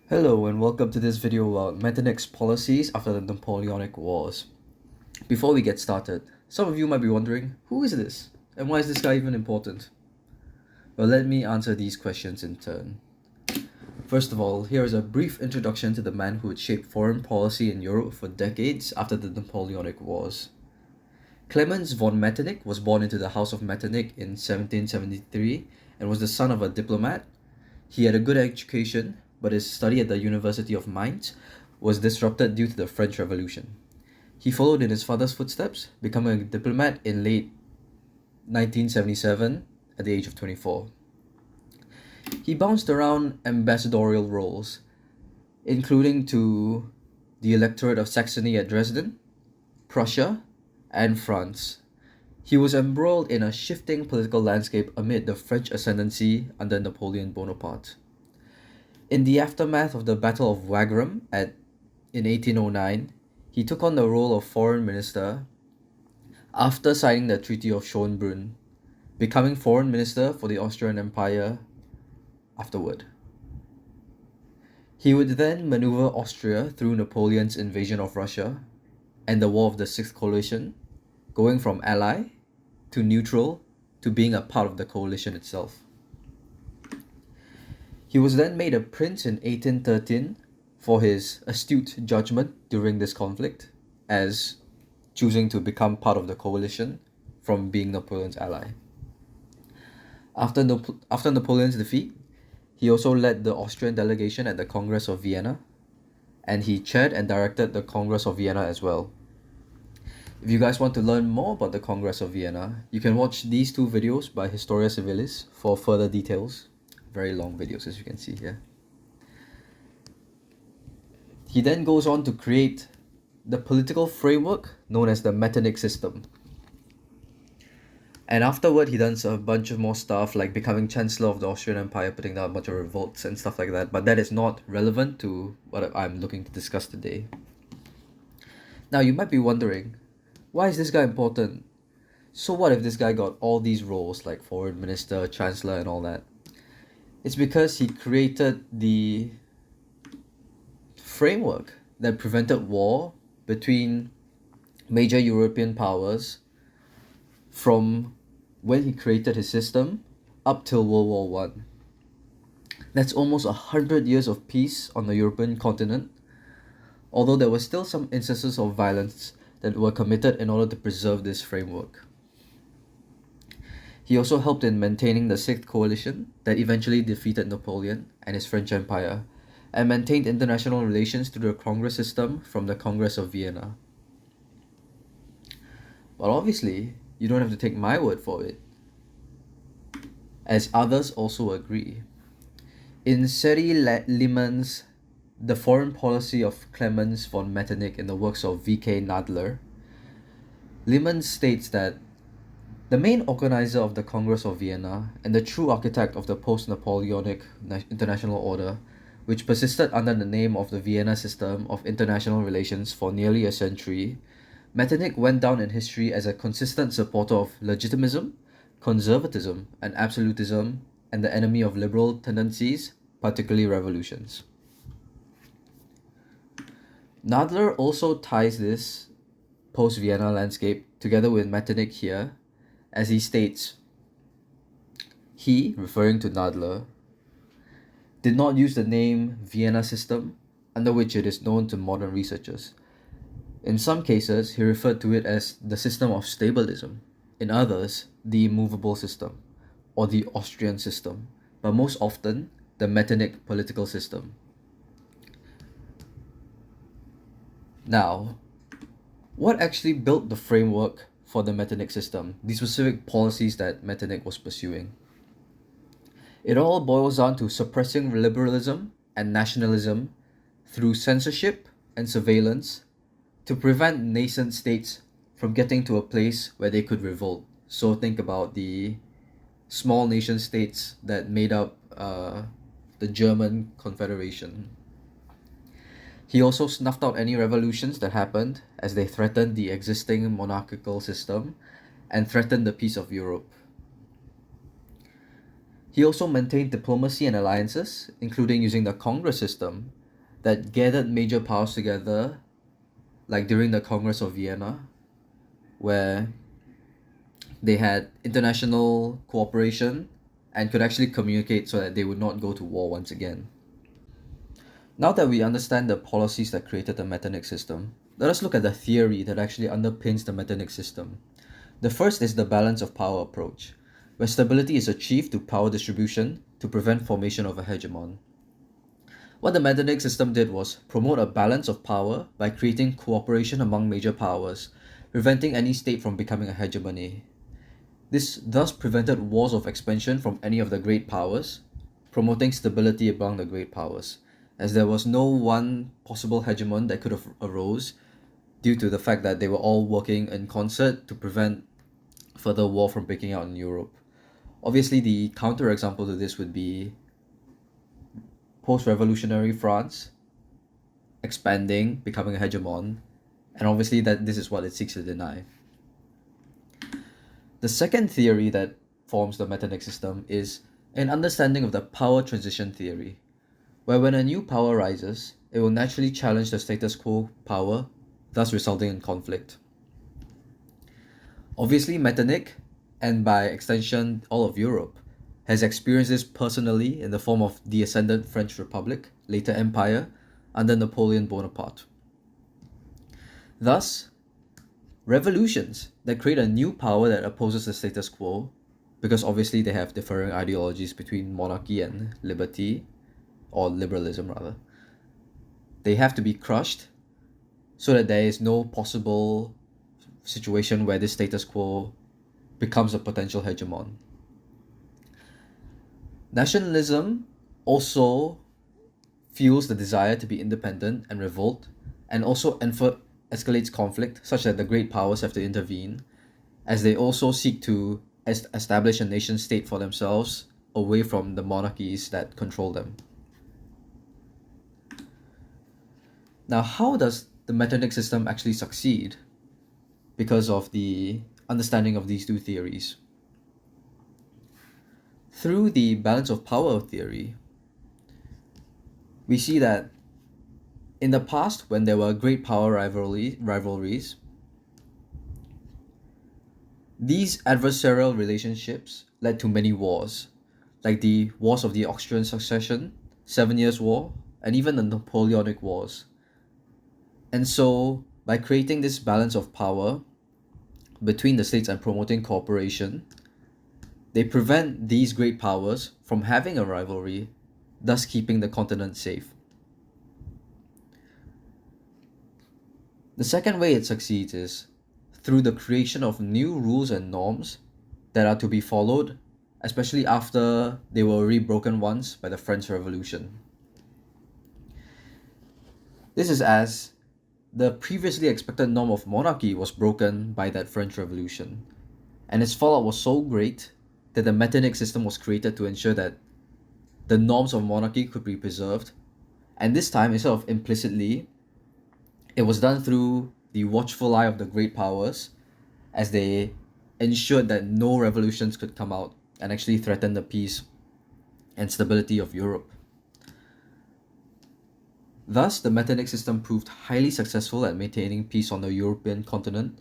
Hello and welcome to this video about Metternich's policies after the Napoleonic Wars. Before we get started, some of you might be wondering, who is this? And why is this guy even important? Well, let me answer these questions in turn. First of all, here is a brief introduction to the man who would shape foreign policy in Europe for decades after the Napoleonic Wars. Clemens von Metternich was born into the House of Metternich in 1773 and was the son of a diplomat. He had a good education, but his study at the University of Mainz was disrupted due to the French Revolution. He followed in his father's footsteps, becoming a diplomat in late 1977 at the age of 24. He bounced around ambassadorial roles, including to the electorate of Saxony at Dresden, Prussia, and France. He was embroiled in a shifting political landscape amid the French ascendancy under Napoleon Bonaparte. In the aftermath of the Battle of Wagram in 1809, he took on the role of foreign minister after signing the Treaty of Schönbrunn, becoming foreign minister for the Austrian Empire afterward. He would then maneuver Austria through Napoleon's invasion of Russia and the War of the Sixth Coalition, going from ally to neutral to being a part of the coalition itself. He was then made a prince in 1813 for his astute judgment during this conflict, as choosing to become part of the coalition from being Napoleon's ally. After Napoleon's defeat, he also led the Austrian delegation at the Congress of Vienna, and he chaired and directed the Congress of Vienna as well. If you guys want to learn more about the Congress of Vienna, you can watch these two videos by Historia Civilis for further details. Very long videos, as you can see here. He then goes on to create the political framework known as the Metternich system. And afterward, he does a bunch of more stuff like becoming Chancellor of the Austrian Empire, putting down a bunch of revolts and stuff like that. But that is not relevant to what I'm looking to discuss today. Now, you might be wondering, why is this guy important? So what if this guy got all these roles like foreign minister, chancellor, and all that? It's because he created the framework that prevented war between major European powers from when he created his system up till World War One. That's almost 100 years of peace on the European continent, although there were still some instances of violence that were committed in order to preserve this framework. He also helped in maintaining the Sixth Coalition that eventually defeated Napoleon and his French Empire, and maintained international relations through the Congress system from the Congress of Vienna. But obviously, you don't have to take my word for it, as others also agree. In Seri Lehmann's The Foreign Policy of Clemens von Metternich in the works of V.K. Nadler, Lehmann states that the main organizer of the Congress of Vienna and the true architect of the post-Napoleonic international order, which persisted under the name of the Vienna system of international relations for nearly a century, Metternich went down in history as a consistent supporter of legitimism, conservatism, and absolutism, and the enemy of liberal tendencies, particularly revolutions. Nadler also ties this post-Vienna landscape together with Metternich here, as he states, he, referring to Nadler, did not use the name Vienna system, under which it is known to modern researchers. In some cases, he referred to it as the system of stabilism, in others, the immovable system, or the Austrian system, but most often, the Metternich political system. Now, what actually built the framework for the Metternich system, the specific policies that Metternich was pursuing? It all boils down to suppressing liberalism and nationalism through censorship and surveillance to prevent nascent states from getting to a place where they could revolt. So think about the small nation states that made up the German Confederation. He also snuffed out any revolutions that happened as they threatened the existing monarchical system and threatened the peace of Europe. He also maintained diplomacy and alliances, including using the Congress system that gathered major powers together, like during the Congress of Vienna, where they had international cooperation and could actually communicate so that they would not go to war once again. Now that we understand the policies that created the Metternich system, let us look at the theory that actually underpins the Metternich system. The first is the balance of power approach, where stability is achieved through power distribution to prevent formation of a hegemon. What the Metternich system did was promote a balance of power by creating cooperation among major powers, preventing any state from becoming a hegemony. This thus prevented wars of expansion from any of the great powers, promoting stability among the great powers, as there was no one possible hegemon that could have arose due to the fact that they were all working in concert to prevent further war from breaking out in Europe. Obviously, the counterexample to this would be post-revolutionary France expanding, becoming a hegemon, and obviously that this is what it seeks to deny. The second theory that forms the Metternich system is an understanding of the power transition theory, where when a new power rises, it will naturally challenge the status quo power, thus resulting in conflict. Obviously, Metternich, and by extension all of Europe, has experienced this personally in the form of the ascendant French Republic, later Empire, under Napoleon Bonaparte. Thus, revolutions that create a new power that opposes the status quo, because obviously they have differing ideologies between monarchy and liberty, or liberalism rather, they have to be crushed so that there is no possible situation where this status quo becomes a potential hegemon. Nationalism also fuels the desire to be independent and revolt, and also escalates conflict such that the great powers have to intervene, as they also seek to establish a nation state for themselves away from the monarchies that control them. Now, how does the Metternich system actually succeed? Because of the understanding of these two theories. Through the balance of power theory, we see that in the past, when there were great power rivalries, these adversarial relationships led to many wars, like the Wars of the Austrian Succession, 7 Years' War, and even the Napoleonic Wars. And so, by creating this balance of power between the states and promoting cooperation, they prevent these great powers from having a rivalry, thus keeping the continent safe. The second way it succeeds is through the creation of new rules and norms that are to be followed, especially after they were already broken once by the French Revolution. This is as the previously expected norm of monarchy was broken by that French Revolution, and its fallout was so great that the Metternich system was created to ensure that the norms of monarchy could be preserved, and this time, instead of implicitly, it was done through the watchful eye of the great powers, as they ensured that no revolutions could come out and actually threaten the peace and stability of Europe. Thus, the Metternich system proved highly successful at maintaining peace on the European continent,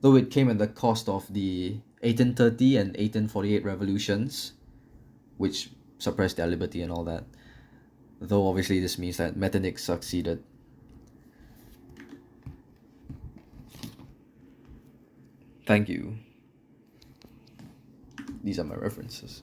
though it came at the cost of the 1830 and 1848 revolutions, which suppressed their liberty and all that. Though obviously this means that Metternich succeeded. Thank you. These are my references.